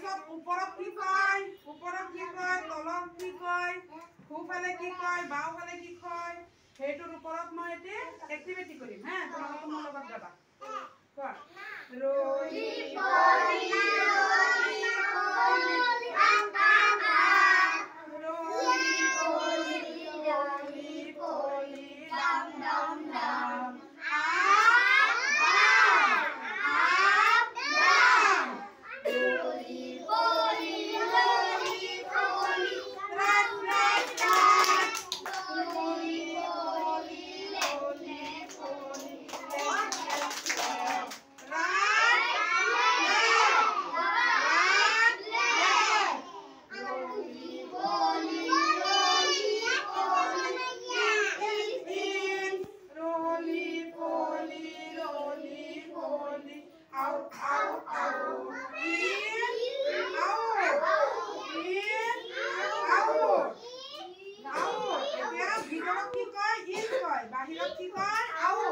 তাৰপিছত ওপৰত কি কয় তলত কি কয় সোঁফালে কি কয় বাওঁফালে কি কয় সেইটোৰ ওপৰত মই এতিয়া এক্টিভিটি কৰিম হা তোমালোকে মোৰ লগত যাবা কোৱা ৰলি পলি বাহিৰত কি কয়